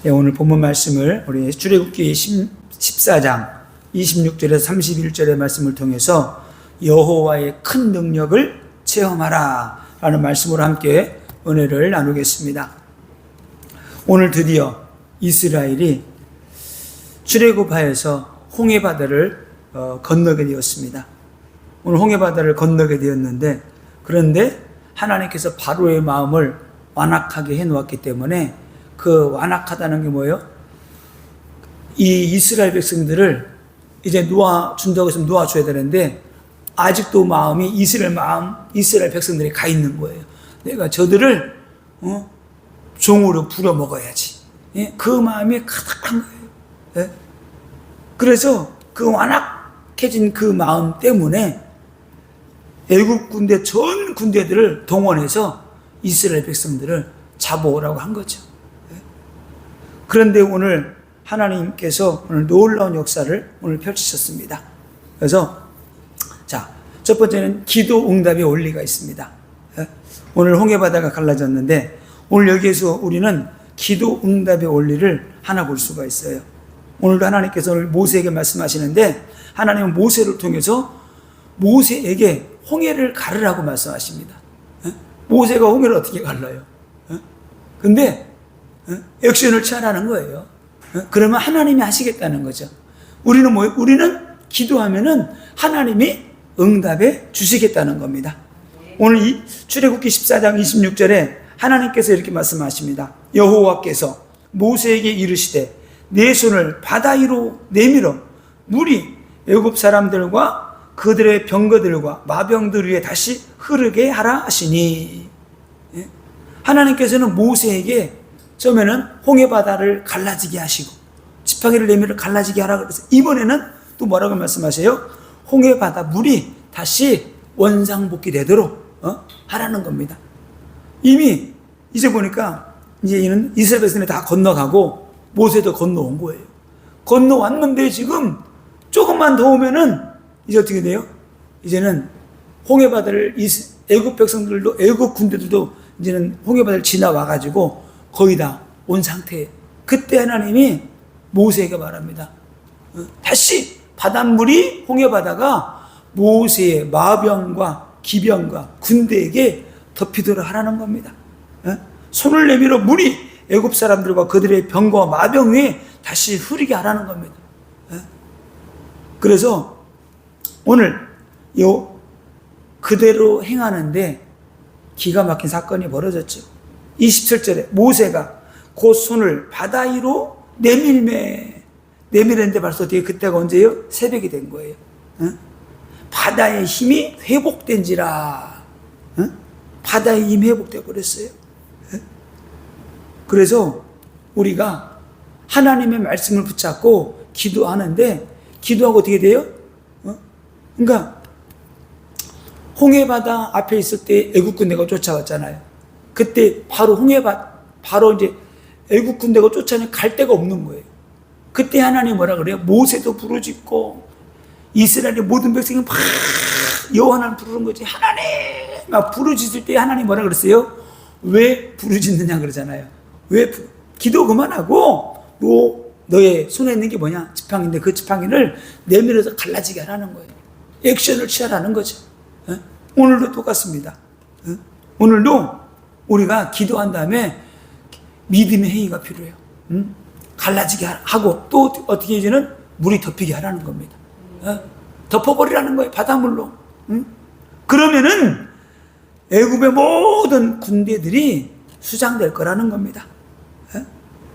네, 오늘 본문 말씀을 우리 출애굽기 14장 26절에서 31절의 말씀을 통해서 여호와의 큰 능력을 체험하라 라는 말씀으로 함께 은혜를 나누겠습니다. 오늘 드디어 이스라엘이 출애굽하여서 홍해바다를 건너게 되었습니다. 오늘 홍해바다를 건너게 되었는데, 그런데 하나님께서 바로의 마음을 완악하게 해놓았기 때문에, 그 완악하다는 게 뭐예요? 이 이스라엘 백성들을 이제 놓아준다고 했으면 놓아줘야 되는데, 아직도 마음이 이스라엘 백성들이 가 있는 거예요. 내가 저들을 종으로 부려먹어야지. 예? 그 마음이 가득한 거예요. 예? 그래서 그 완악해진 그 마음 때문에 애국 군대 전 군대들을 동원해서 이스라엘 백성들을 잡아오라고 한 거죠. 예? 그런데 오늘 하나님께서 오늘 놀라운 역사를 오늘 펼치셨습니다. 그래서 자, 첫 번째는 기도 응답의 원리가 있습니다. 예? 오늘 홍해바다가 갈라졌는데, 오늘 여기에서 우리는 기도 응답의 원리를 하나 볼 수가 있어요. 오늘도 하나님께서 오늘 모세에게 말씀하시는데, 하나님은 모세를 통해서 모세에게 홍해를 가르라고 말씀하십니다. 예? 모세가 홍해를 어떻게 갈라요? 예? 근데 액션을 취하라는 거예요. 예? 그러면 하나님이 하시겠다는 거죠. 우리는 뭐예요? 우리는 기도하면은 하나님이 응답해 주시겠다는 겁니다. 오늘 이 출애굽기 14장 26절에 하나님께서 이렇게 말씀하십니다. 여호와께서 모세에게 이르시되 내 손을 바다 위로 내밀어 물이 애굽 사람들과 그들의 병거들과 마병들 위에 다시 흐르게 하라 하시니, 예? 하나님께서는 모세에게 처음에는 홍해바다를 갈라지게 하시고 지팡이를 내밀어 갈라지게 하라 그래서, 이번에는 또 뭐라고 말씀하세요? 홍해바다 물이 다시 원상복귀 되도록 하라는 겁니다. 이미 이제 보니까 이제 이는 이스라엘 백성이 다 건너가고 모세도 건너온 거예요. 건너왔는데 지금 조금만 더 오면은 이제 어떻게 돼요? 이제는 홍해바다를 애굽 백성들도, 애굽 군대들도 이제는 홍해바다를 지나와가지고 거의 다 온 상태예요. 그때 하나님이 모세에게 말합니다. 다시 바닷물이, 홍해바다가 모세의 마병과 기병과 군대에게 덮이도록 하라는 겁니다. 손을 내밀어 물이 애굽 사람들과 그들의 병과 마병 위에 다시 흐르게 하라는 겁니다. 그래서 오늘 그대로 행하는데 기가 막힌 사건이 벌어졌죠. 27절에 모세가 곧 손을 바다 위로 내밀었는데 벌써 어떻게, 그때가 언제예요? 새벽이 된 거예요. 바다의 힘이 회복된지라. 바다의 힘이 회복돼 버렸어요. 그래서 우리가 하나님의 말씀을 붙잡고 기도하는데, 기도하고 어떻게 돼요? 그러니까 홍해바다 앞에 있을 때 애국 군대가 쫓아왔잖아요. 그때 바로 바로 이제 애국 군대가 쫓아내면 갈 데가 없는 거예요. 그때 하나님 뭐라 그래요? 모세도 부르짖고 이스라엘의 모든 백성이 막 여호와 하나님 부르는 거지. 하나님 막 부르짖을 때 하나님 뭐라 그랬어요? 왜 부르짖느냐 그러잖아요. 왜 기도 그만하고 너의 손에 있는 게 뭐냐? 지팡이인데 그 지팡이를 내밀어서 갈라지게 하라는 거예요. 액션을 취하라는 거죠. 오늘도 똑같습니다. 오늘도 우리가 기도한 다음에 믿음의 행위가 필요해요. 갈라지게 하고 또 어떻게 이제는 물이 덮이게 하라는 겁니다. 덮어버리라는 거예요. 바닷물로. 그러면은 애굽의 모든 군대들이 수장될 거라는 겁니다.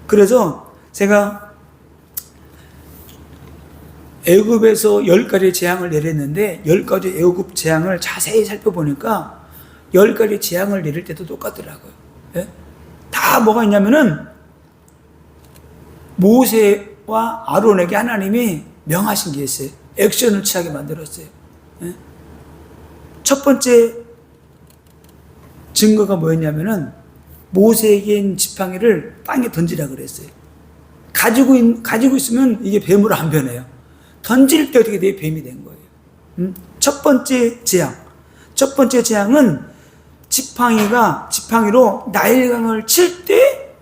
그래서 제가 애굽에서 10가지 재앙을 내렸는데 10가지 애굽 재앙을 자세히 살펴보니까 10가지 재앙을 내릴 때도 똑같더라고요. 다 뭐가 있냐면은 모세와 아론에게 하나님이 명하신 게 있어요. 액션을 취하게 만들었어요. 첫 번째 증거가 뭐였냐면은 모세에게 지팡이를 땅에 던지라 그랬어요. 가지고 있으면 이게 뱀으로 안 변해요. 던질 때 어떻게 돼요? 뱀이 된 거예요. 첫 번째 재앙은 지팡이로 나일강을 칠 때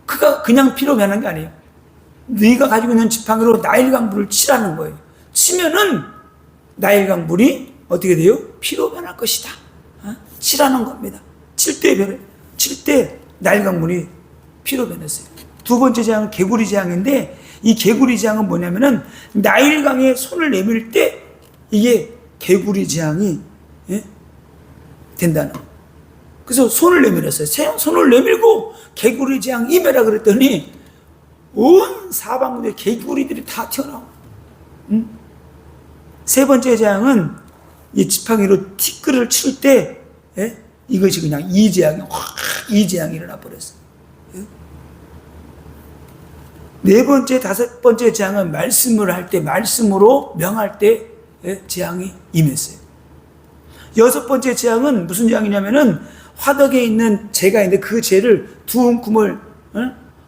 그가 피가 그냥 피로 변하는 게 아니에요. 네가 가지고 있는 지팡이로 나일강불을 치라는 거예요. 치면은 나일강불이 어떻게 돼요? 피로 변할 것이다. 치라는 겁니다. 칠 때 나일강불이 피로 변했어요. 두 번째 재앙은 개구리 재앙인데, 이 개구리 재앙은 뭐냐면은 나일강에 손을 내밀 때 이게 개구리 재앙이 된다는 거예요. 그래서 손을 내밀었어요. 손을 내밀고 개구리 재앙 임해라 그랬더니 온 사방에 개구리들이 다 튀어나와요. 세 번째 재앙은 이 지팡이로 티끌을 칠 때 이것이 그냥 이재앙이 일어나 버렸어요. 네 번째, 다섯 번째 재앙은 말씀을 할 때, 말씀으로 명할 때 재앙이 임했어요. 여섯 번째 재앙은 무슨 재앙이냐면은 화덕에 있는 재가 있는데 그 재를 두 움큼을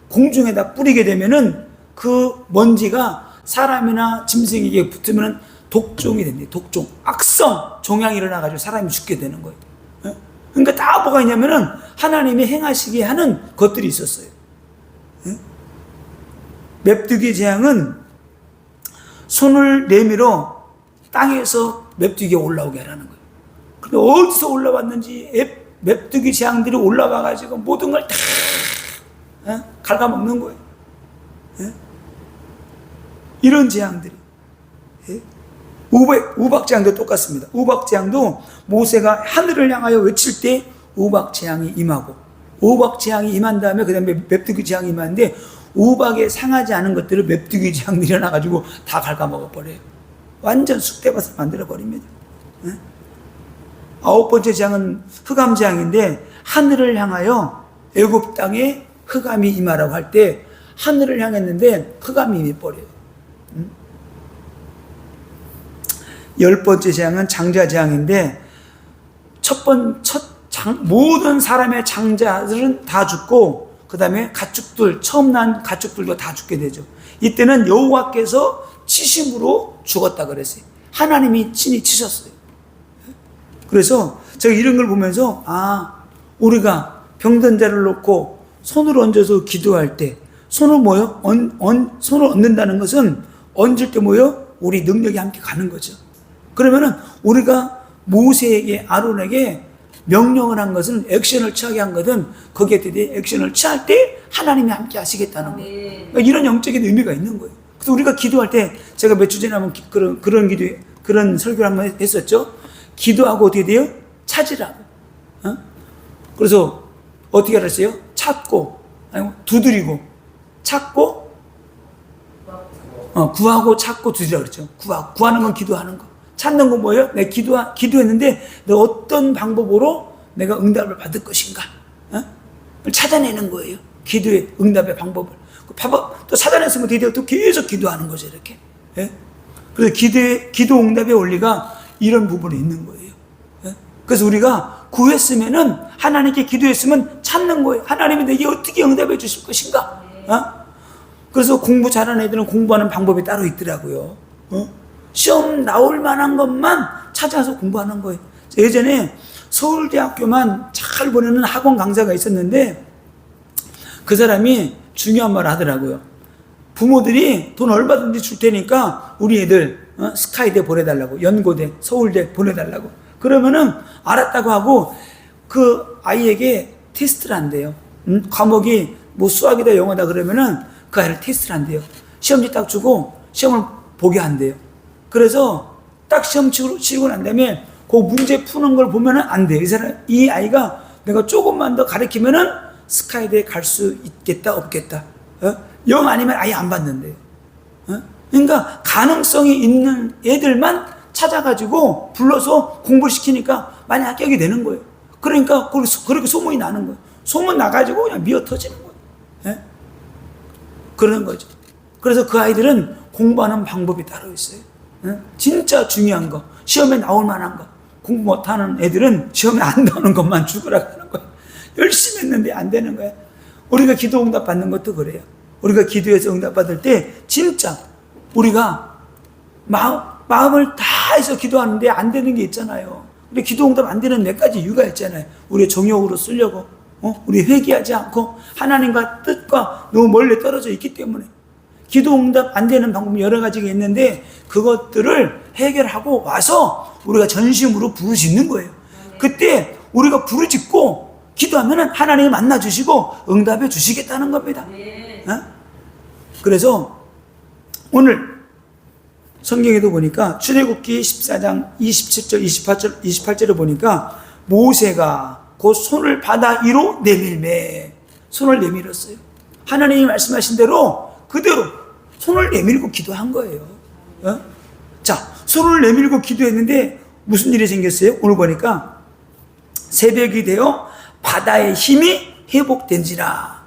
공중에다 뿌리게 되면은 그 먼지가 사람이나 짐승에게 붙으면은 독종이 된대요. 독종, 악성 종양이 일어나가지고 사람이 죽게 되는 거예요. 그러니까 다 뭐가 있냐면은 하나님이 행하시게 하는 것들이 있었어요. 맵두기 재앙은 손을 내밀어 땅에서 맵두기가 올라오게 하라는 거예요. 근데 어디서 올라왔는지 맵두기 재앙들이 올라와가지고 모든 걸 다 갉아먹는 거예요. 이런 재앙들이. 우박재앙도 똑같습니다. 우박재앙도 모세가 하늘을 향하여 외칠 때 우박재앙이 임하고, 우박재앙이 임한 다음에 그 다음에 맵두기 재앙이 임하는데, 우박에 상하지 않은 것들을 맵두기 재앙이 일어나가지고 다 갉아먹어버려요. 완전 쑥대밭을 만들어버립니다. 아홉 번째 재앙은 흑암재앙인데, 하늘을 향하여 애굽 땅에 흑암이 임하라고 할 때 하늘을 향했는데 흑암이 임해버려요. 열 번째 재앙은 장자재앙인데, 모든 사람의 장자들은 다 죽고, 그 다음에 가축들, 처음 난 가축들도 다 죽게 되죠. 이때는 여호와께서 치심으로 죽었다 그랬어요. 하나님이 친히 치셨어요. 그래서 제가 이런 걸 보면서, 우리가 병든 자를 놓고 손을 얹어서 기도할 때, 손을 손을 얹는다는 것은 얹을 때 우리 능력이 함께 가는 거죠. 그러면은 우리가 모세에게, 아론에게 명령을 한 것은, 액션을 취하게 한 것은 거기에 대해 액션을 취할 때 하나님이 함께 하시겠다는 거예요. 그러니까 이런 영적인 의미가 있는 거예요. 그래서 우리가 기도할 때, 제가 몇 주 전에 한번 그런 설교를 한번 했었죠. 기도하고 어떻게 돼요? 찾으라고. 그래서 어떻게 알았어요? 찾고, 두드리고, 찾고, 구하고, 찾고, 두드리라고 그랬죠. 구하는 건 기도하는 거. 찾는 건 뭐예요? 내가 기도했는데 내가 어떤 방법으로 내가 응답을 받을 것인가? 찾아내는 거예요. 기도의 응답의 방법을. 또 찾아냈으면 드디어 또 계속 기도하는 거죠, 이렇게. 그래서 기도 응답의 원리가 이런 부분에 있는 거예요. 그래서 우리가 구했으면은, 하나님께 기도했으면 찾는 거예요. 하나님이 내게 어떻게 응답해 주실 것인가? 그래서 공부 잘하는 애들은 공부하는 방법이 따로 있더라고요. 시험 나올 만한 것만 찾아서 공부하는 거예요. 예전에 서울대학교만 잘 보내는 학원 강사가 있었는데, 그 사람이 중요한 말을 하더라고요. 부모들이 돈 얼마든지 줄 테니까 우리 애들 스카이대 보내달라고, 연고대, 서울대 보내달라고. 그러면은 알았다고 하고 그 아이에게 테스트를 한대요. 과목이 뭐 수학이다 영어다 그러면은 그 아이를 테스트를 한대요. 시험지 딱 주고 시험을 보게 한대요. 그래서 딱 시험 치고 난 다음에 그 문제 푸는 걸 보면은 안 돼요. 이 아이가 내가 조금만 더 가르치면은 스카이대에 갈 수 있겠다, 없겠다. 영 아니면 아예 안 받는데요. 그러니까 가능성이 있는 애들만 찾아가지고 불러서 공부를 시키니까 많이 합격이 되는 거예요. 그러니까 그렇게 소문이 나는 거예요. 소문 나가지고 그냥 미어 터지는 거예요. 그러는 거죠. 그래서 그 아이들은 공부하는 방법이 따로 있어요. 진짜 중요한 거, 시험에 나올 만한 거, 공부 못하는 애들은 시험에 안 나오는 것만 죽으라고 하는 거예요. 열심히 했는데 안 되는 거예요. 우리가 기도 응답 받는 것도 그래요. 우리가 기도해서 응답 받을 때 진짜 우리가 마음을 다해서 기도하는데 안 되는 게 있잖아요. 근데 기도 응답 안 되는 몇 가지 이유가 있잖아요. 우리의 정욕으로 쓰려고, 우리 회개하지 않고 하나님과 뜻과 너무 멀리 떨어져 있기 때문에 기도 응답 안 되는 방법이 여러 가지가 있는데 그것들을 해결하고 와서 우리가 전심으로 부르짖는 거예요. 그때 우리가 부르짖고 기도하면 하나님이 만나주시고 응답해 주시겠다는 겁니다. 그래서 오늘 성경에도 보니까 출애굽기 14장 27절 28절을 보니까 모세가 곧 손을 바다 위로 내밀매 손을 내밀었어요. 하나님이 말씀하신 대로 그대로 손을 내밀고 기도한 거예요. 자, 손을 내밀고 기도했는데 무슨 일이 생겼어요? 오늘 보니까 새벽이 되어 바다의 힘이 회복된지라.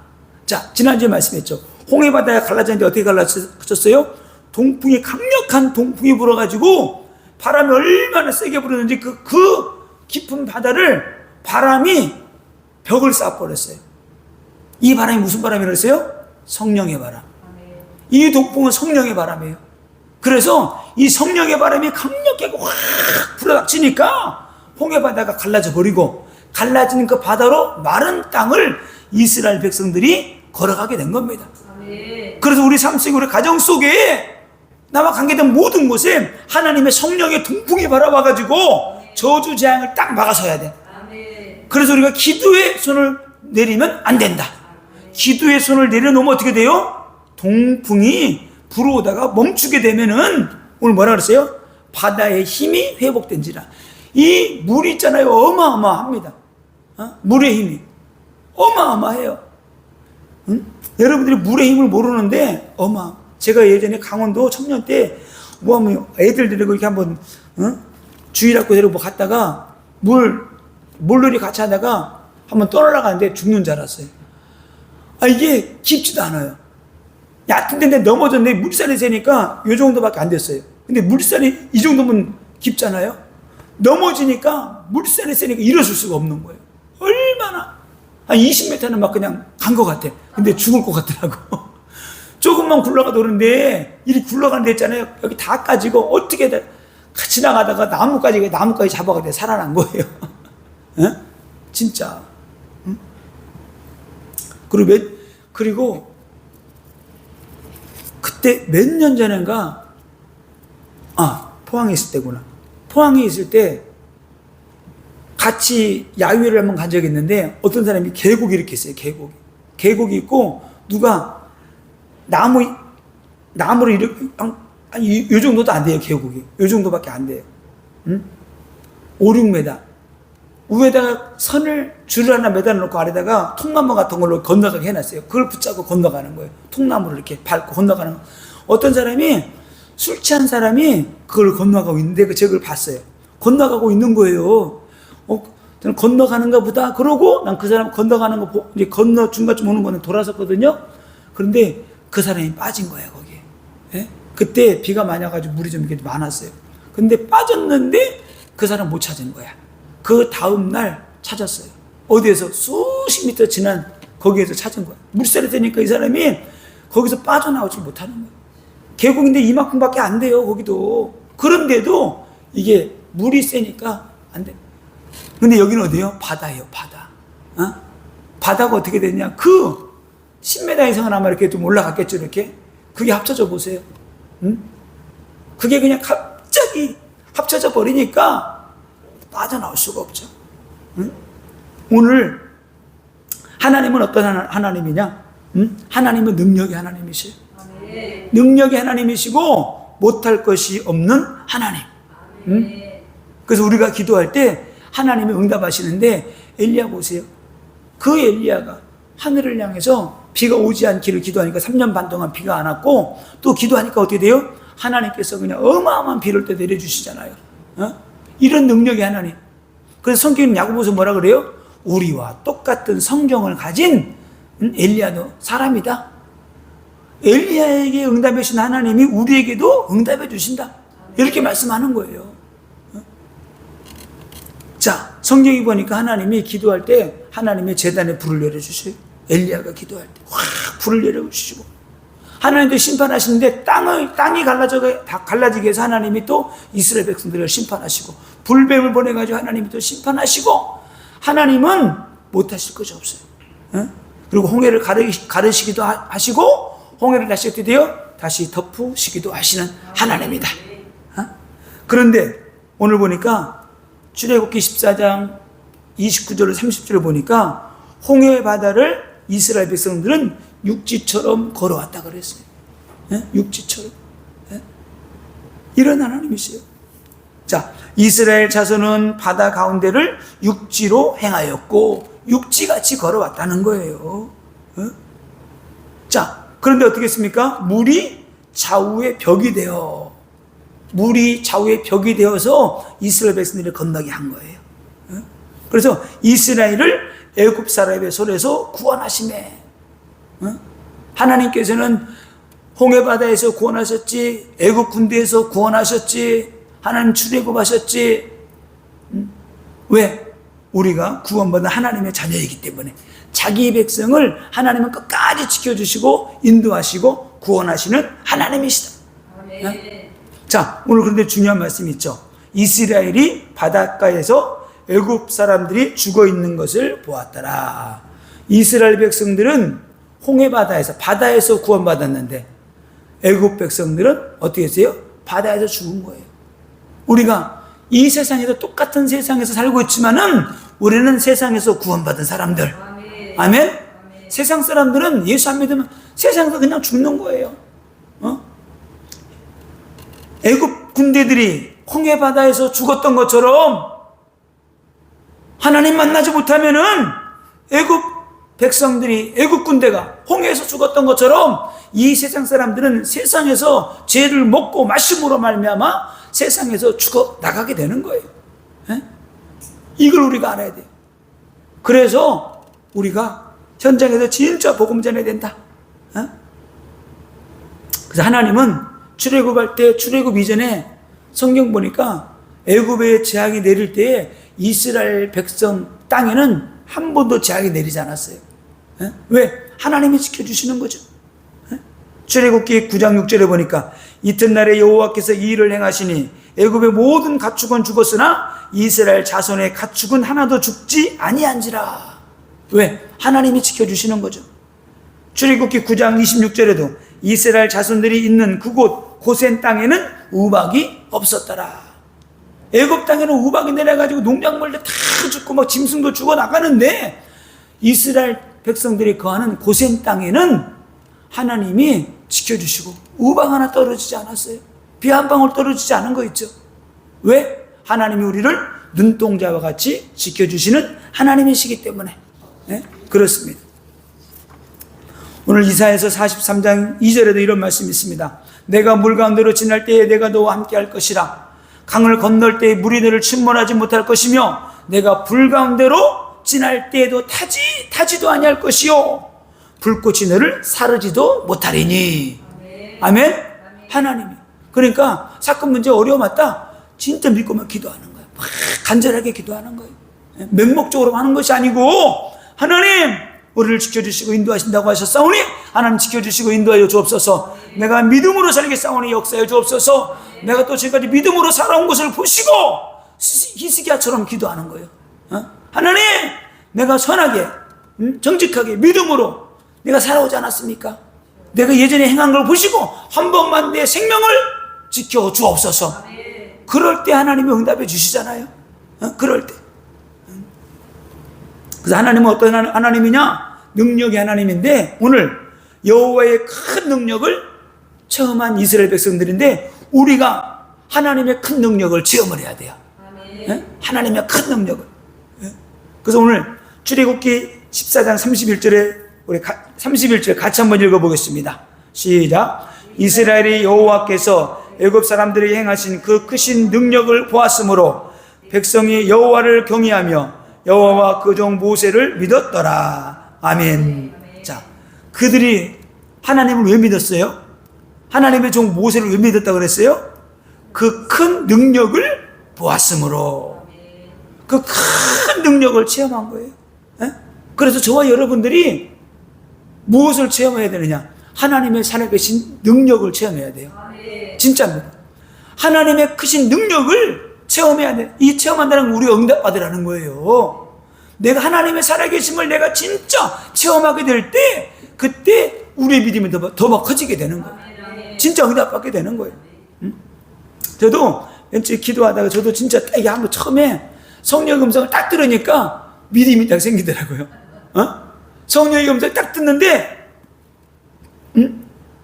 자, 지난주에 말씀했죠. 홍해 바다가 갈라졌는데 어떻게 갈라졌어요? 동풍이 강력한 동풍이 불어가지고 바람이 얼마나 세게 불었는지 그 깊은 바다를 바람이 벽을 쌓아버렸어요. 이 바람이 무슨 바람이랬어요? 성령의 바람. 이 동풍은 성령의 바람이에요. 그래서 이 성령의 바람이 강력하게 확 불어닥치니까 홍해 바다가 갈라져 버리고 갈라진 그 바다로 마른 땅을 이스라엘 백성들이 걸어가게 된 겁니다. 그래서 우리 삶 속에 우리 가정 속에 나와 관계된 모든 곳에 하나님의 성령의 동풍이 바라와가지고 저주 재앙을 딱 막아서야 돼. 그래서 우리가 기도의 손을 내리면 안 된다. 기도의 손을 내려놓으면 어떻게 돼요? 동풍이 불어오다가 멈추게 되면은 오늘 뭐라 그랬어요? 바다의 힘이 회복된지라. 이 물이 있잖아요. 어마어마합니다. 물의 힘이 어마어마해요. 여러분들이 물의 힘을 모르는데 제가 예전에 강원도 청년 때 뭐하면 애들 데리고 이렇게 한번 주일학교 데리고 갔다가 물놀이 같이 하다가 한번 떠나가는데 죽는 줄 알았어요. 이게 깊지도 않아요. 얕은 데인데 넘어졌는데 물살이 세니까 이 정도밖에 안 됐어요. 근데 물살이 이 정도면 깊잖아요. 넘어지니까 물살이 세니까 일어설 수가 없는 거예요. 얼마나 한 20m는 막 그냥 간 것 같아. 근데 죽을 것 같더라고. 조금만 굴러가도 그런데 이리 굴러가는 데 있잖아요. 여기 다 까지고 어떻게 지나가다가 나무까지 잡아가지고 살아난 거예요. 진짜. 그리고 그때 몇 년 전인가 포항에 있을 때구나. 포항에 있을 때 같이 야유회를 한번 간 적이 있는데 어떤 사람이 계곡이 이렇게 있어요. 계곡이 있고 누가 나무를 이렇게 이 정도도 안 돼요. 계곡이 이 정도밖에 안 돼요. 5, 6m 위에다가 줄을 하나 매달아 놓고 아래다가 통나무 같은 걸로 건너가게 해놨어요. 그걸 붙잡고 건너가는 거예요. 통나무를 이렇게 밟고 건너가는 거. 어떤 사람이 술 취한 사람이 그걸 건너가고 있는데 제가 그걸 봤어요. 건너가고 있는 거예요. 저는 건너가는가 보다. 그러고 난 그 사람 건너가는 거 이제 중간쯤 오는 거는 돌아섰거든요. 그런데 그 사람이 빠진 거예요, 거기에. 예? 그때 비가 많이 와가지고 물이 좀 이렇게 많았어요. 근데 빠졌는데 그 사람 못 찾은 거야. 그 다음날 찾았어요. 어디에서 수십 미터 지난 거기에서 찾은 거야. 물살이 되니까 이 사람이 거기서 빠져나오지 못하는 거야. 계곡인데 이만큼밖에 안 돼요, 거기도. 그런데도 이게 물이 세니까 안 돼. 근데 여기는 어디예요? 바다예요, 바다. 바다가 어떻게 됐냐? 10m 이상은 아마 이렇게 좀 올라갔겠죠, 이렇게. 그게 합쳐져 보세요. 그게 그냥 갑자기 합쳐져 버리니까 빠져나올 수가 없죠. 오늘 하나님은 어떤 하나님이냐? 하나님은 능력의 하나님이시에요. 능력의 하나님이시고 못할 것이 없는 하나님. 그래서 우리가 기도할 때 하나님이 응답하시는데 엘리야 보세요. 그 엘리야가 하늘을 향해서 비가 오지 않기를 기도하니까 3년 반 동안 비가 안 왔고 또 기도하니까 어떻게 돼요? 하나님께서 그냥 어마어마한 비를 또 내려주시잖아요. 이런 능력의 하나님. 그래서 성경은 야고보서 뭐라 그래요? 우리와 똑같은 성경을 가진 엘리야도 사람이다. 엘리야에게 응답해 주신 하나님이 우리에게도 응답해 주신다. 이렇게 말씀하는 거예요. 자, 성경이 보니까 하나님이 기도할 때 하나님의 제단에 불을 내려주셔요. 엘리야가 기도할 때 확 불을 내려주시고 하나님도 심판하시는데 땅이 갈라지게 해서 하나님이 또 이스라엘 백성들을 심판하시고 불뱀을 보내가지고 하나님이 또 심판하시고 하나님은 못하실 것이 없어요. 그리고 홍해를 가르시기도 하시고 홍해를 다시 어떻게 돼요? 다시 덮으시기도 하시는 하나님이다. 그런데 오늘 보니까 출애굽기 14장 29절 30절을 보니까 홍해 바다를 이스라엘 백성들은 육지처럼 걸어왔다 그랬어요. 육지처럼. 이런 하나님이세요. 자, 이스라엘 자손은 바다 가운데를 육지로 행하였고 육지같이 걸어왔다는 거예요. 자, 그런데 어떻게 했습니까? 물이 좌우의 벽이 되어서 이스라엘 백성들을 건너게 한 거예요. 그래서 이스라엘을 애굽 사람의 손에서 구원하시네. 하나님께서는 홍해 바다에서 구원하셨지, 애굽 군대에서 구원하셨지, 하나님 출애굽하셨지. 왜? 우리가 구원받은 하나님의 자녀이기 때문에 자기 백성을 하나님은 끝까지 지켜주시고 인도하시고 구원하시는 하나님이시다. 자, 오늘 그런데 중요한 말씀이 있죠. 이스라엘이 바닷가에서 애굽 사람들이 죽어 있는 것을 보았더라. 이스라엘 백성들은 홍해 바다에서 구원받았는데 애굽 백성들은 어떻게 했어요? 바다에서 죽은 거예요. 우리가 이 세상에서 똑같은 세상에서 살고 있지만은 우리는 세상에서 구원받은 사람들. 아멘? 세상 사람들은 예수 안 믿으면 세상에서 그냥 죽는 거예요. 애굽 군대들이 홍해 바다에서 죽었던 것처럼 하나님 만나지 못하면은 애굽 백성들이 애굽 군대가 홍해에서 죽었던 것처럼 이 세상 사람들은 세상에서 죄를 먹고 마심으로 말미암아 세상에서 죽어 나가게 되는 거예요. 이걸 우리가 알아야 돼요. 그래서 우리가 현장에서 진짜 복음 전해야 된다. 그래서 하나님은 출애굽할 때 출애굽 이전에 성경 보니까 애굽에 재앙이 내릴 때에 이스라엘 백성 땅에는 한 번도 재앙이 내리지 않았어요. 왜? 하나님이 지켜주시는 거죠. 출애굽기 9장 6절에 보니까 이튿날에 여호와께서 이 일을 행하시니 애굽의 모든 가축은 죽었으나 이스라엘 자손의 가축은 하나도 죽지 아니한지라. 왜? 하나님이 지켜주시는 거죠. 출애굽기 9장 26절에도 이스라엘 자손들이 있는 그곳 고센 땅에는 우박이 없었더라. 애굽 땅에는 우박이 내려가지고 농작물들 다 죽고 막 짐승도 죽어 나가는데 이스라엘 백성들이 거하는 고센 땅에는 하나님이 지켜주시고 우박 하나 떨어지지 않았어요. 비 한 방울 떨어지지 않은 거 있죠. 왜? 하나님이 우리를 눈동자와 같이 지켜주시는 하나님이시기 때문에. 네? 그렇습니다. 오늘 이사야서 43장 2절에도 이런 말씀이 있습니다. 내가 물 가운데로 지날 때에 내가 너와 함께 할 것이라. 강을 건널 때에 물이 너를 침몰하지 못할 것이며 내가 불 가운데로 지날 때에도 타지도 아니할 것이요 불꽃이 너를 사르지도 못하리니. 아멘? 하나님이. 그러니까 사건 문제 어려움 왔다 진짜 믿고만 기도하는 거예요. 막 간절하게 기도하는 거예요. 맹목적으로 하는 것이 아니고 하나님 우리를 지켜주시고 인도하신다고 하셨사오니 하나님 지켜주시고 인도하여 주옵소서. 내가 믿음으로 살겠사오니 역사해 주옵소서. 내가 또 지금까지 믿음으로 살아온 것을 보시고 히스기야처럼 기도하는 거예요. 하나님 내가 선하게 정직하게 믿음으로 내가 살아오지 않았습니까? 내가 예전에 행한 걸 보시고 한 번만 내 생명을 지켜 주옵소서. 그럴 때 하나님이 응답해 주시잖아요. 그럴 때. 그래서 하나님은 어떤 하나님이냐? 능력의 하나님인데 오늘 여호와의 큰 능력을 체험한 이스라엘 백성들인데 우리가 하나님의 큰 능력을 체험을 해야 돼요. 하나님의 큰 능력을. 그래서 오늘 출애굽기 14장 31절에 우리 31절 같이 한번 읽어보겠습니다. 시작. 이스라엘이 여호와께서 애굽 사람들이 행하신 그 크신 능력을 보았으므로 백성이 여호와를 경외하며 여호와와 그 종 모세를 믿었더라. 아멘. 자, 그들이 하나님을 왜 믿었어요? 하나님의 종 모세를 왜 믿었다고 그랬어요? 그 큰 능력을 보았으므로. 그 큰 능력을 체험한 거예요. 그래서 저와 여러분들이 무엇을 체험해야 되느냐? 하나님의 살아계신 능력을 체험해야 돼요. 진짜입니다. 하나님의 크신 능력을 체험해야 돼. 이 체험한다는 건 우리가 응답받으라는 거예요. 내가 하나님의 살아계심을 내가 진짜 체험하게 될 때, 그때 우리의 믿음이 더 커지게 되는 거예요. 진짜 응답받게 되는 거예요. 저도 왠지 기도하다가 저도 진짜 이게 한번 처음에 성령의 음성을 딱 들으니까 믿음이 딱 생기더라고요. 성령의 음성을 딱 듣는데,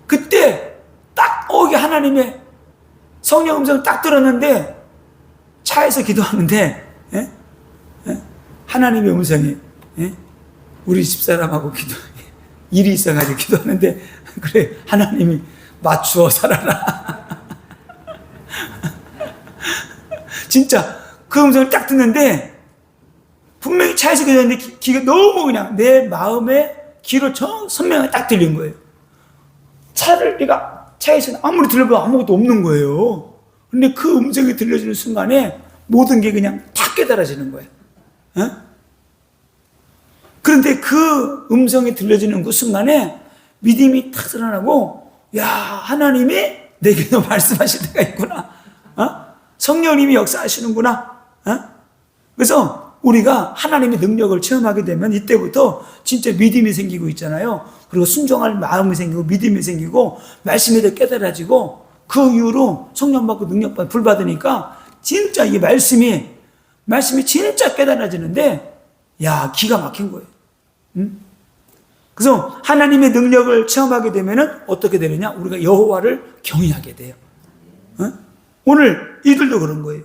그때 딱 이게 하나님의 성령 음성을 딱 들었는데, 차에서 기도하는데, 하나님의 음성이, 우리 집사람하고 일이 있어가지고 기도하는데, 그래, 하나님이 맞추어 살아라. 진짜 그 음성을 딱 듣는데, 분명히 차에서 기도했는데, 귀가 너무 그냥 내 마음의 귀로 선명하게 딱 들린 거예요. 내가 차에서 아무리 들려봐도 아무것도 없는 거예요. 근데 그 음성이 들려주는 순간에 모든 게 그냥 다 깨달아지는 거예요. 그런데 그 음성이 들려지는 그 순간에 믿음이 탁 드러나고, 야, 하나님이 내게도 말씀하실 때가 있구나. 성령님이 역사하시는구나. 그래서 우리가 하나님의 능력을 체험하게 되면 이때부터 진짜 믿음이 생기고 있잖아요. 그리고 순종할 마음이 생기고 믿음이 생기고 말씀이 더 깨달아지고, 그 이후로 성령 받고 능력 받고 불 받으니까 진짜 이게 말씀이 진짜 깨달아지는데, 야, 기가 막힌 거예요. 그래서 하나님의 능력을 체험하게 되면은 어떻게 되느냐? 우리가 여호와를 경외하게 돼요. 오늘 이들도 그런 거예요.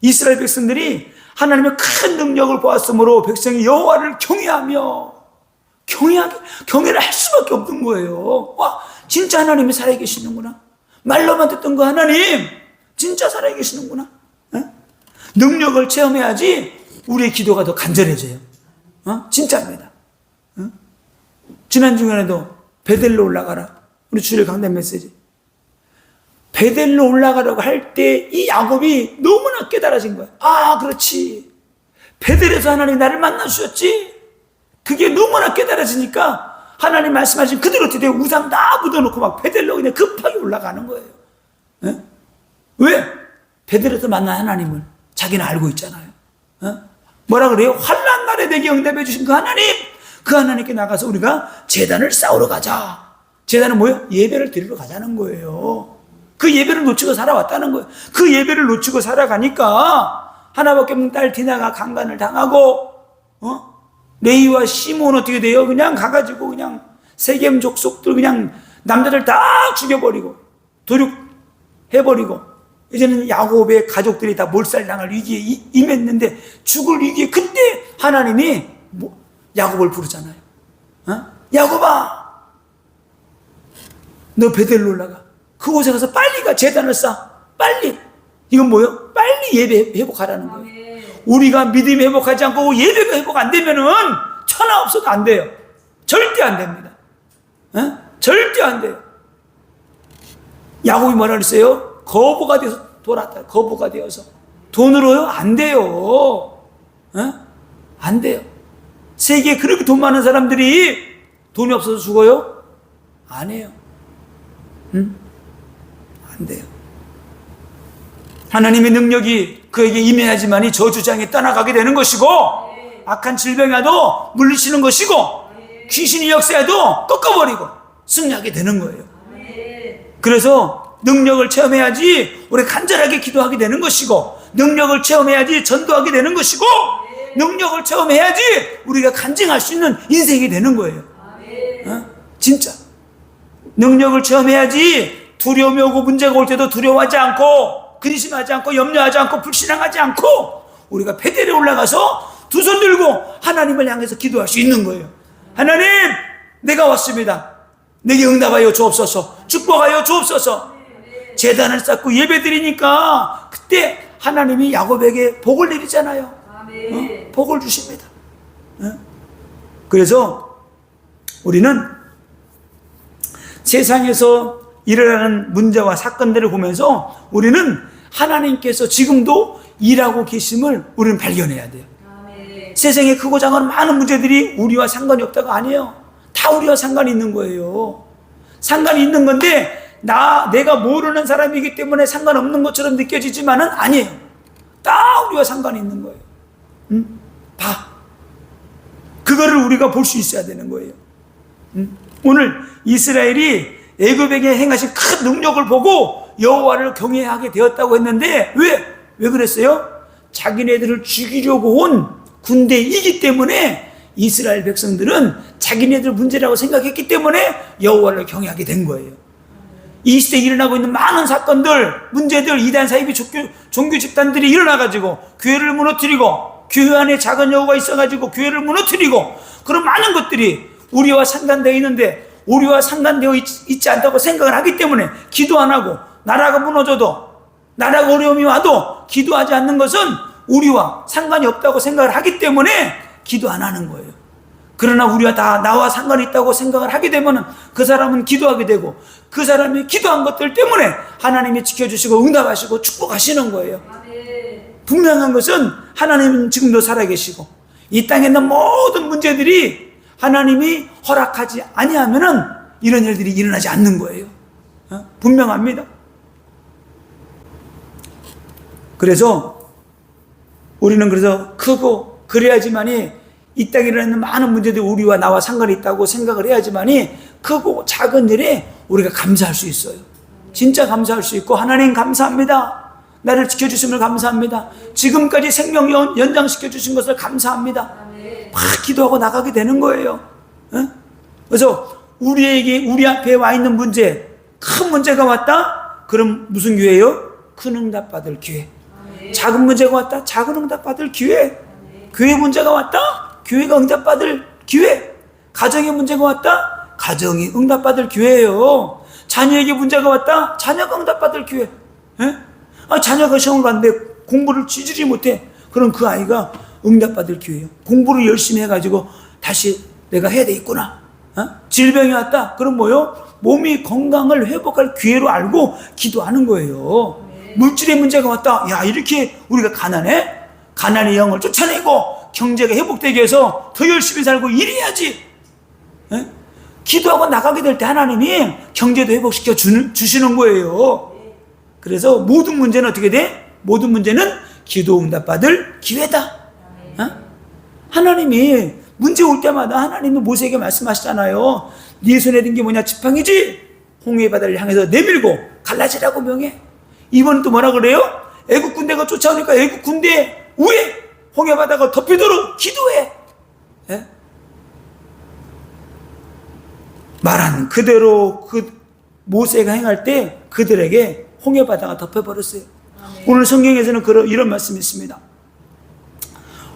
이스라엘 백성들이 하나님의 큰 능력을 보았으므로 백성이 여호와를 경외를 할 수밖에 없는 거예요. 와, 진짜 하나님이 살아계시는구나. 말로만 듣던 그 하나님 진짜 살아계시는구나. 능력을 체험해야지 우리의 기도가 더 간절해져요. 진짜입니다. 지난 주간에도 베델로 올라가라, 우리 주일 강단 메시지, 베델로 올라가려고 할 때 이 야곱이 너무나 깨달아진 거야. 아, 그렇지, 베델에서 하나님 나를 만나주셨지. 그게 너무나 깨달아지니까 하나님 말씀하신 그대로 드디어 우상 다 묻어놓고 막 베델로 그냥 급하게 올라가는 거예요. 왜? 베델에서 만난 하나님을 자기는 알고 있잖아요. 뭐라 그래요? 환난 날에 내게 응답해 주신 그 하나님, 그 하나님께 나가서 우리가 제단을 쌓으러 가자. 제단은 뭐예요? 예배를 드리러 가자는 거예요. 그 예배를 놓치고 살아왔다는 거예요. 그 예배를 놓치고 살아가니까 하나밖에 없는 딸 디나가 강간을 당하고, 레이와 시몬 어떻게 돼요? 그냥 가가지고 그냥 세겜 족속들 그냥 남자들 다 죽여버리고 도륙해버리고, 이제는 야곱의 가족들이 다 몰살당할 위기에 임했는데, 죽을 위기에 그때 하나님이 야곱을 부르잖아요. 야곱아, 너 베델로 올라가. 그곳에 가서 빨리 가. 제단을 쌓아. 빨리. 이건 뭐예요? 빨리 예배 회복하라는 거예요. 우리가 믿음이 회복하지 않고 예배가 회복 안 되면은 천하 없어도 안 돼요. 절대 안 됩니다. 절대 안 돼요. 야곱이 뭐라 그랬어요? 거부가 돼서 돌았다. 거부가 되어서. 돈으로요? 안 돼요. 안 돼요. 세계에 그렇게 돈 많은 사람들이 돈이 없어서 죽어요? 안 해요. 안 돼요. 하나님의 능력이 그에게 임해야지만이 저주장에 떠나가게 되는 것이고, 악한 질병이라도 물리치는 것이고, 귀신이 역사해도 꺾어버리고 승리하게 되는 거예요. 그래서 능력을 체험해야지 우리 간절하게 기도하게 되는 것이고, 능력을 체험해야지 전도하게 되는 것이고, 능력을 체험해야지 우리가 간증할 수 있는 인생이 되는 거예요. 진짜 능력을 체험해야지 두려움이 오고 문제가 올 때도 두려워하지 않고, 근심하지 않고, 염려하지 않고, 불신앙하지 않고, 우리가 베델에 올라가서 두 손 들고 하나님을 향해서 기도할 수 있는 거예요. 하나님, 내가 왔습니다. 내게 응답하여 주옵소서. 축복하여 주옵소서. 제단을 쌓고 예배 드리니까 그때 하나님이 야곱에게 복을 내리잖아요. 복을 주십니다. 그래서 우리는 세상에서 일어나는 문제와 사건들을 보면서 우리는 하나님께서 지금도 일하고 계심을 우리는 발견해야 돼요. 세상에 크고 작은 많은 문제들이 우리와 상관이 없다가 아니에요. 다 우리와 상관이 있는 거예요. 상관이 있는 건데 내가 모르는 사람이기 때문에 상관없는 것처럼 느껴지지만은 아니에요. 다 우리와 상관이 있는 거예요. 봐. 그거를 우리가 볼 수 있어야 되는 거예요. 오늘 이스라엘이 애굽에게 행하신 큰 능력을 보고 여호와를 경외하게 되었다고 했는데 왜 그랬어요? 자기네들을 죽이려고 온 군대이기 때문에 이스라엘 백성들은 자기네들 문제라고 생각했기 때문에 여호와를 경외하게 된 거예요. 이 시대에 일어나고 있는 많은 사건들, 문제들, 이단 사이비 종교 집단들이 일어나가지고 교회를 무너뜨리고 교회 안에 작은 여우가 있어가지고 교회를 무너뜨리고 그런 많은 것들이 우리와 상관되어 있는데 우리와 상관되어 있지 않다고 생각을 하기 때문에 기도 안 하고 나라가 무너져도 나라가 어려움이 와도 기도하지 않는 것은 우리와 상관이 없다고 생각을 하기 때문에 기도 안 하는 거예요. 그러나 우리가 다 나와 상관이 있다고 생각을 하게 되면 그 사람은 기도하게 되고 그 사람이 기도한 것들 때문에 하나님이 지켜주시고 응답하시고 축복하시는 거예요. 분명한 것은 하나님은 지금도 살아계시고 이 땅에 있는 모든 문제들이 하나님이 허락하지 아니하면은 이런 일들이 일어나지 않는 거예요. 분명합니다. 그래서 우리는 그래서 크고 그래야지만이 이 땅에 일어나는 많은 문제들이 우리와 나와 상관이 있다고 생각을 해야지만이 크고 작은 일에 우리가 감사할 수 있어요. 진짜 감사할 수 있고 하나님 감사합니다. 나를 지켜주심을 감사합니다. 지금까지 생명 연장시켜 주신 것을 감사합니다. 막 기도하고 나가게 되는 거예요. 그래서 우리 앞에 와 있는 문제, 큰 문제가 왔다? 그럼 무슨 기회예요? 큰 응답 받을 기회. 작은 문제가 왔다? 작은 응답 받을 기회. 교회 문제가 왔다? 교회가 응답 받을 기회. 가정의 문제가 왔다? 가정이 응답 받을 기회예요. 자녀에게 문제가 왔다? 자녀가 응답 받을 기회. 자녀가 시험을 봤는데 공부를 지지리 못해. 그럼 그 아이가 응답 받을 기회예요. 공부를 열심히 해가지고 다시 내가 해야 되겠구나. 질병이 왔다? 그럼 뭐요? 몸이 건강을 회복할 기회로 알고 기도하는 거예요. 물질의 문제가 왔다? 야, 이렇게 우리가 가난해? 가난의 영을 쫓아내고 경제가 회복되게 해서 더 열심히 살고 일해야지. 기도하고 나가게 될 때 하나님이 경제도 회복시켜 주시는 거예요. 그래서 모든 문제는 어떻게 돼? 모든 문제는 기도 응답 받을 기회다. 하나님이 문제 올 때마다 하나님이 모세에게 말씀하시잖아요. 네 손에 든 게 뭐냐? 지팡이지. 홍해 바다를 향해서 내밀고 갈라지라고 명해. 이번은 또 뭐라 그래요? 애국 군대가 쫓아오니까 애국 군대 위에 홍해 바다가 덮이도록 기도해. 말한 그대로 그 모세가 행할 때 그들에게 홍해 바다가 덮여버렸어요. 오늘 성경에서는 이런 말씀이 있습니다.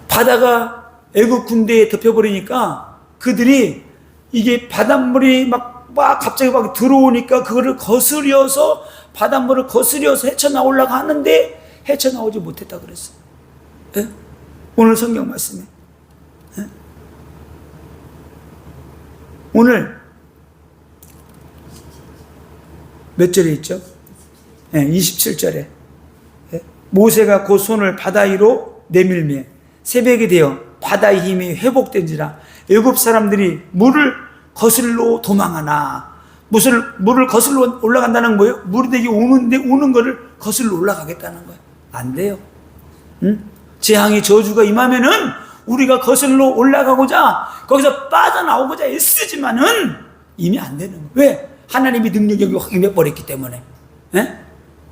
바다가 애국 군대에 덮여버리니까 그들이 이게 바닷물이 막 갑자기 막 들어오니까 그거를 거스려서 바닷물을 거스려서 헤쳐나오려고 하는데 헤쳐나오지 못했다 그랬어요. 오늘 성경 말씀에. 오늘 몇 절에 있죠? 27절에 모세가 그 손을 바다 위로 내밀매 새벽이 되어 바다의 힘이 회복된지라 애굽 사람들이 물을 거슬러 도망하나. 물을 거슬러 올라간다는 거예요? 물이 되게 오는 거를 거슬러 올라가겠다는 거예요. 안 돼요. 재앙이 저주가 임하면은 우리가 거슬러 올라가고자 거기서 빠져나오고자 애쓰지만은 이미 안 되는 거예요. 왜? 하나님이 능력이 확 임해버렸기 때문에.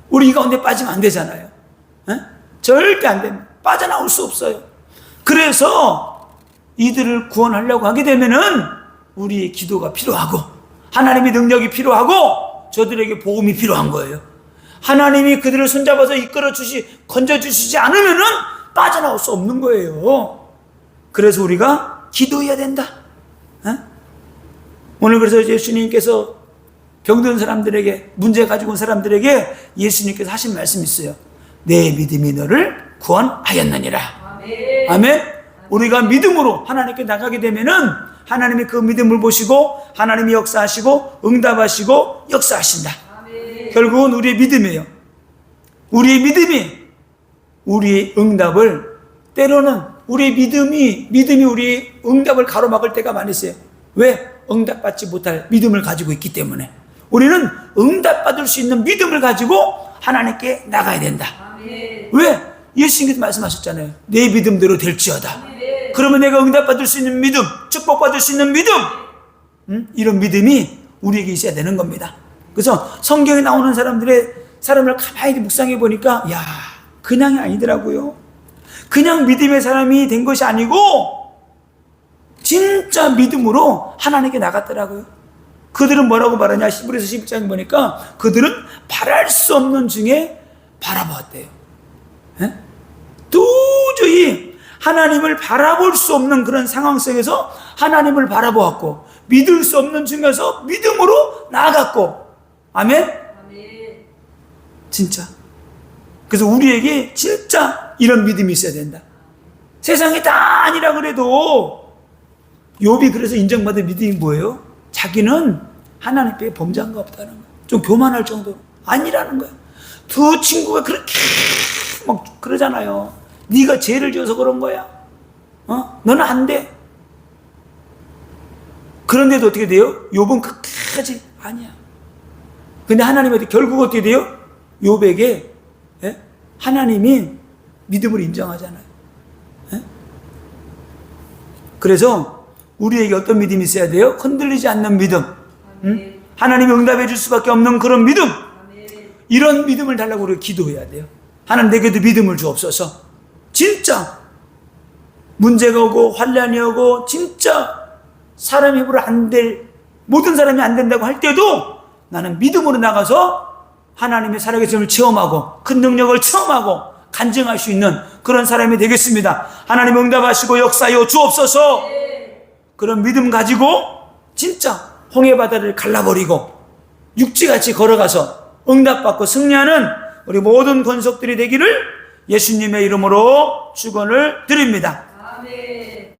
우리 이 가운데 빠지면 안 되잖아요. 절대 안 됩니다. 빠져나올 수 없어요. 그래서 이들을 구원하려고 하게 되면은 우리의 기도가 필요하고 하나님의 능력이 필요하고 저들에게 복음이 필요한 거예요. 하나님이 그들을 손잡아서 건져주시지 않으면은 빠져나올 수 없는 거예요. 그래서 우리가 기도해야 된다. 오늘 그래서 예수님께서 병든 사람들에게, 문제 가지고 온 사람들에게 예수님께서 하신 말씀이 있어요. 내 믿음이 너를 구원하였느니라. 아멘. 우리가 믿음으로 하나님께 나가게 되면은 하나님이 그 믿음을 보시고 하나님이 역사하시고 응답하시고 역사하신다. 결국은 우리의 믿음이에요. 우리의 믿음이 우리의 응답을, 때로는 우리의 믿음이 우리의 응답을 가로막을 때가 많이 있어요. 왜? 응답받지 못할 믿음을 가지고 있기 때문에. 우리는 응답받을 수 있는 믿음을 가지고 하나님께 나가야 된다. 왜? 예수님께서 말씀하셨잖아요. 내 믿음대로 될지어다. 그러면 내가 응답받을 수 있는 믿음, 축복받을 수 있는 믿음, 이런 믿음이 우리에게 있어야 되는 겁니다. 그래서 성경에 나오는 사람을 가만히 묵상해 보니까 야, 그냥이 아니더라고요. 그냥 믿음의 사람이 된 것이 아니고 진짜 믿음으로 하나님께 나갔더라고요. 그들은 뭐라고 말하냐? 히브리서 11장 보니까 그들은 바랄 수 없는 중에 바라보았대요. 에? 도저히 하나님을 바라볼 수 없는 그런 상황 속에서 하나님을 바라보았고, 믿을 수 없는 중에서 믿음으로 나아갔고. 아멘? 진짜. 그래서 우리에게 진짜 이런 믿음이 있어야 된다. 세상이 다 아니라 그래도 욥이 그래서 인정받은 믿음이 뭐예요? 자기는 하나님께 범죄한 거 없다는 거예요. 좀 교만할 정도로 아니라는 거예요. 두 친구가 그렇게 막 그러잖아요. 네가 죄를 지어서 그런 거야. 너는 안 돼. 그런데도 어떻게 돼요? 욥은 끝까지 아니야. 근데 하나님한테 결국 어떻게 돼요? 욥에게 하나님이 믿음을 인정하잖아요. 그래서 우리에게 어떤 믿음이 있어야 돼요? 흔들리지 않는 믿음. 하나님이 응답해 줄 수밖에 없는 그런 믿음. 이런 믿음을 달라고 우리가 기도해야 돼요. 하나님 내게도 믿음을 주옵소서. 진짜 문제가 오고 환난이 오고 진짜 사람 힘으로 안 될, 모든 사람이 안 된다고 할 때도 나는 믿음으로 나가서 하나님의 살아계심을 체험하고 큰 능력을 체험하고 간증할 수 있는 그런 사람이 되겠습니다. 하나님 응답하시고 역사하여 주옵소서. 그런 믿음 가지고 진짜 홍해바다를 갈라버리고 육지같이 걸어가서 응답받고 승리하는 우리 모든 권속들이 되기를 예수님의 이름으로 축원을 드립니다. 아멘.